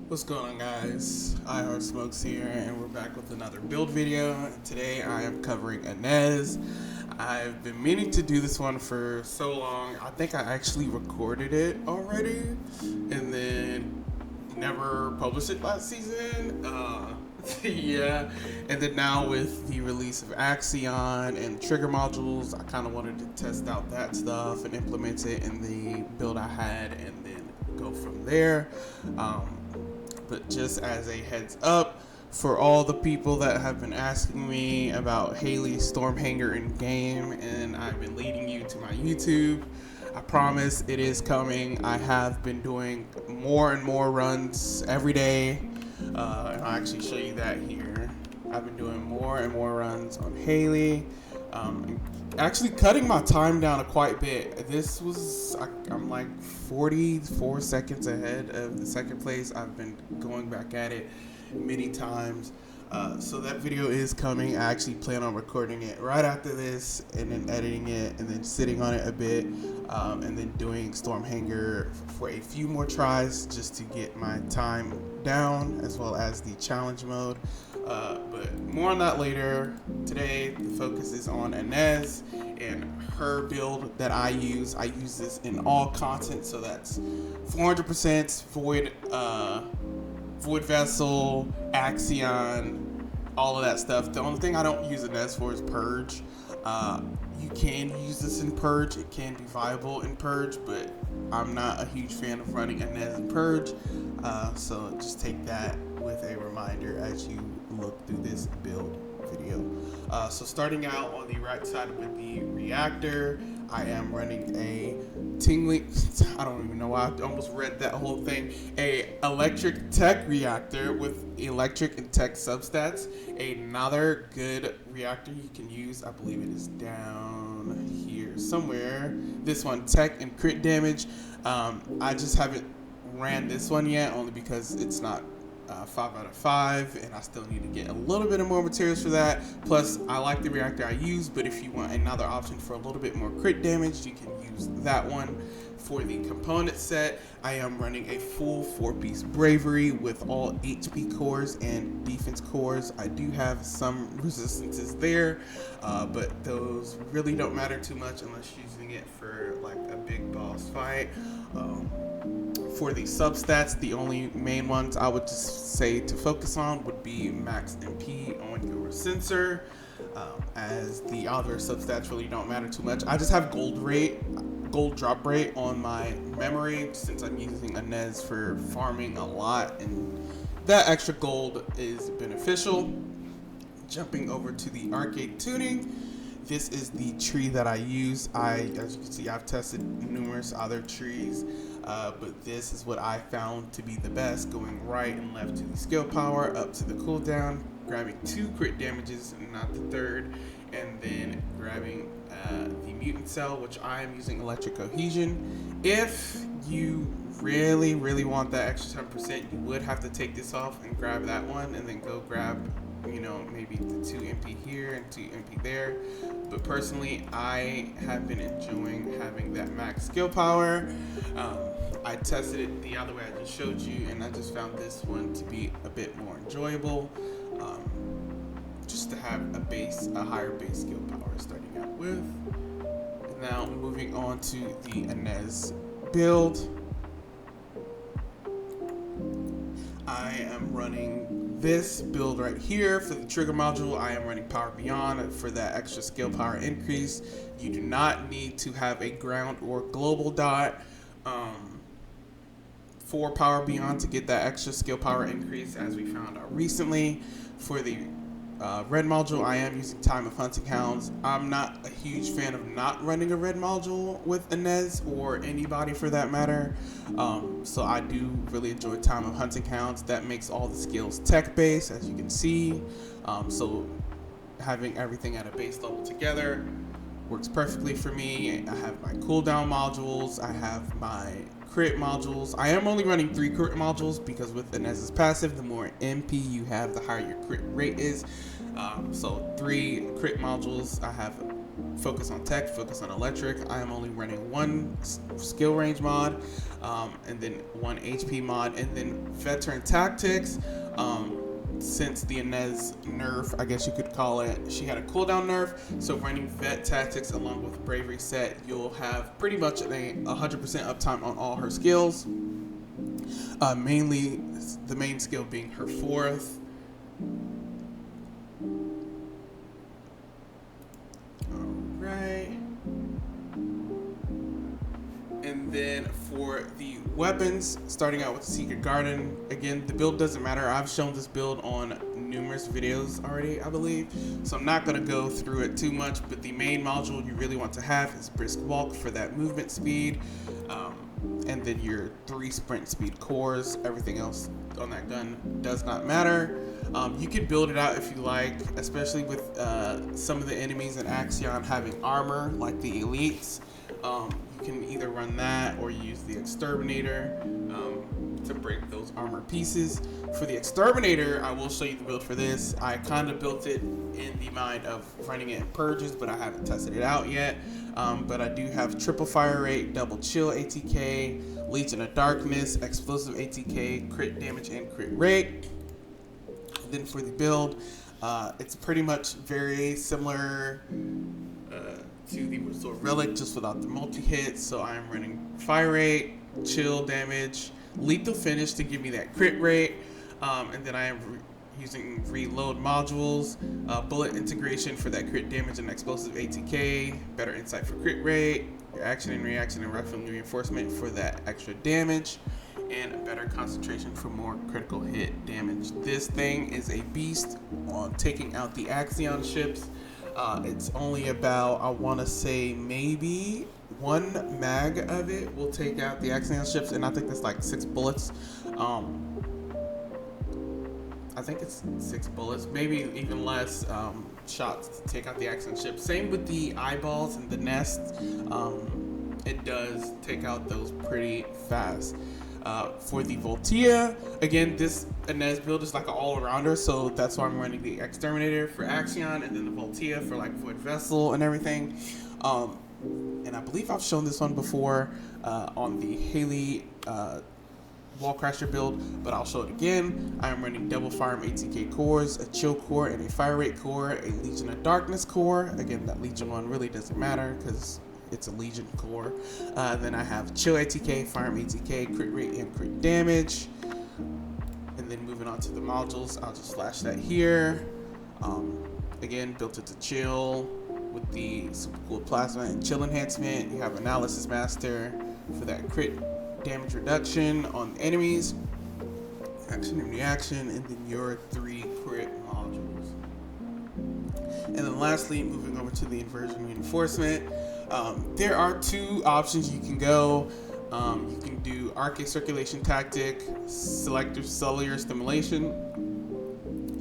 What's going on, guys? I Heart Smokes here, and we're back with another build video. Today I am covering Ines. I've been meaning to do this one for so long. I think I actually recorded it already, and then never published it last season. Yeah, and then now with the release of Axion and trigger modules, I kind of wanted to test out that stuff and implement it in the build I had, and then go from there. But just as a heads up for all the people that have been asking me about Haley's Stormhanger in game, and I've been leading you to my YouTube, I promise it is coming. I have been doing more and more runs every day, and I'll actually show you that here. I've been doing more and more runs on Haley. Actually cutting my time down quite a bit. I'm like 44 seconds ahead of the second place. I've been going back at it many times. So that video is coming. I actually plan on recording it right after this and then editing it and then sitting on it a bit, and then doing Stormhanger for a few more tries just to get my time down, as well as the challenge mode. But more on that later. Today the focus is on Ines and her build that I use. I use this in all content, so that's 400% Void Vessel, Axion, all of that stuff. The only thing I don't use Ines for is Purge. You can use this in Purge. It can be viable in Purge, but I'm not a huge fan of running Ines in Purge. So just take that with a reminder as you look through this build video. So starting out on the right side with the Reactor, I am running a tingling, I don't even know why I almost read that whole thing, a electric tech reactor with electric and tech substats. Another good reactor you can use, I believe it is down here somewhere. This one, tech and crit damage. I just haven't ran this one yet, only because it's not 5 out of 5, and I still need to get a little bit of more materials for that. Plus, I like the reactor I use, but if you want another option for a little bit more crit damage, you can use that one. For the component set, I am running a full 4-piece bravery with all HP cores and defense cores. I do have some resistances there, but those really don't matter too much unless you're using it for like a big boss fight. For the substats, the only main ones I would just say to focus on would be max MP on your sensor, as the other substats really don't matter too much. I just have gold drop rate on my memory, since I'm using Ines for farming a lot, and that extra gold is beneficial. Jumping over to the arcade tuning, this is the tree that I use. As you can see, I've tested numerous other trees, but this is what I found to be the best, going right and left to the skill power, up to the cooldown, grabbing 2 crit damages, not the third, and then grabbing the mutant cell, which I am using electric cohesion. If you really want that extra 10%, you would have to take this off and grab that one, and then go grab, maybe the 2 MP here and 2 MP there. But personally, I have been enjoying having that max skill power. I tested it the other way I just showed you, and I just found this one to be a bit more enjoyable, just to have a higher base skill power starting out with. And now moving on to the Ines build, I am running this build right here. For the trigger module, I am running Power Beyond for that extra skill power increase. You do not need to have a ground or global dot for Power Beyond to get that extra skill power increase, as we found out recently. For the red module, I am using Time of Hunting Hounds. I'm not a huge fan of not running a red module with Ines, or anybody for that matter. So I do really enjoy Time of Hunting Hounds. That makes all the skills tech based, as you can see. So having everything at a base level together works perfectly for me. I have my cooldown modules. I have my crit modules. I am only running 3 crit modules because with Ines's passive, the more MP you have, the higher your crit rate is. So 3 crit modules. I have focus on tech, focus on electric. I am only running one skill range mod, and then one HP mod, and then veteran tactics. Since the Ines nerf, I guess you could call it, she had a cooldown nerf. So running vet tactics along with bravery set, you'll have pretty much a 100% uptime on all her skills. Mainly the main skill being her fourth. Alright. And then for the weapons, starting out with the Secret Garden. Again, the build doesn't matter. I've shown this build on numerous videos already, I believe. So I'm not going to go through it too much, but the main module you really want to have is Brisk Walk for that movement speed. And then your 3 sprint speed cores. Everything else on that gun does not matter. You can build it out if you like, especially with some of the enemies in Axion having armor, like the elites. You can either run that or use the Exterminator to break those armor pieces. For the Exterminator, I will show you the build for this. I kind of built it in the mind of running it in purges, but I haven't tested it out yet. But I do have triple fire rate, double chill ATK, Legion of Darkness, explosive ATK, crit damage, and crit rate. And then for the build, it's pretty much very similar to the Restore Relic, just without the multi-hit. So I'm running fire rate, chill damage, lethal finish to give me that crit rate, and then I am using reload modules, bullet integration for that crit damage and explosive ATK, better insight for crit rate, action and reaction and rifling reinforcement for that extra damage, and better concentration for more critical hit damage. This thing is a beast on taking out the Axion ships. It's only about, I want to say, maybe 1 mag of it will take out the Axion ships, and I think that's like 6 bullets. I think it's 6 bullets, maybe even less shots to take out the Axion ships. Same with the eyeballs and the nests. It does take out those pretty fast. For the Voltia, again, this Ines build is like an all-arounder, so that's why I'm running the Exterminator for Axion, and then the Voltia for like Void Vessel and everything. And I believe I've shown this one before on the Haley Wallcrasher build, but I'll show it again. I am running double Firearm ATK cores, a Chill core, and a Fire Rate core, a Legion of Darkness core. Again, that Legion one really doesn't matter because it's a Legion core. Then I have Chill ATK, Firearm ATK, crit rate, and crit damage. And then moving on to the modules, I'll just flash that here. Again, built it to chill with the super cool plasma and chill enhancement. You have Analysis Master for that crit damage reduction on enemies, action and reaction, and then your 3 crit modules. And then lastly, moving over to the Inversion reinforcement, there are 2 options you can go. You can do Arcade Circulation Tactic, Selective Cellular Stimulation,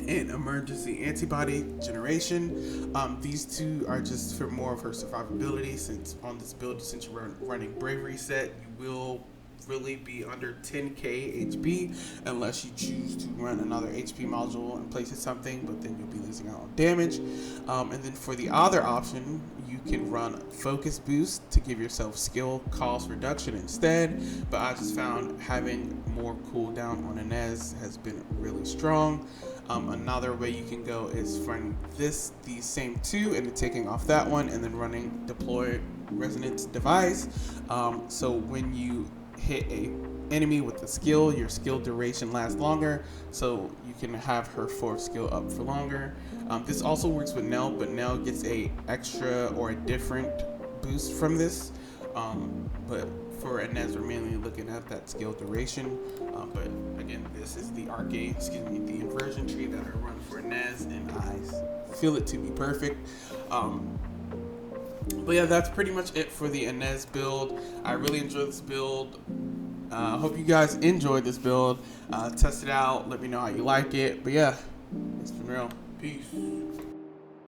and Emergency Antibody Generation. These 2 are just for more of her survivability, since on this build, since you're running Bravery set, you will really be under 10k HP unless you choose to run another HP module and place it something, but then you'll be losing out on damage. And then for the other option, you can run Focus Boost to give yourself skill cost reduction instead, but I just found having more cooldown on Ines has been really strong. Another way you can go is running these same 2 and then taking off that one and then running Deploy Resonance Device. So when you hit a enemy with a skill, your skill duration lasts longer, so you can have her 4th skill up for longer. This also works with Nell, but Nell gets a extra or a different boost from this. But for Ines, we're mainly looking at that skill duration. But again, this is the the inversion tree that I run for Ines, and I feel it to be perfect. But yeah, that's pretty much it for the Ines build. I really enjoyed this build. Hope you guys enjoyed this build. Test it out. Let me know how you like it. But yeah, it's been real. Peace.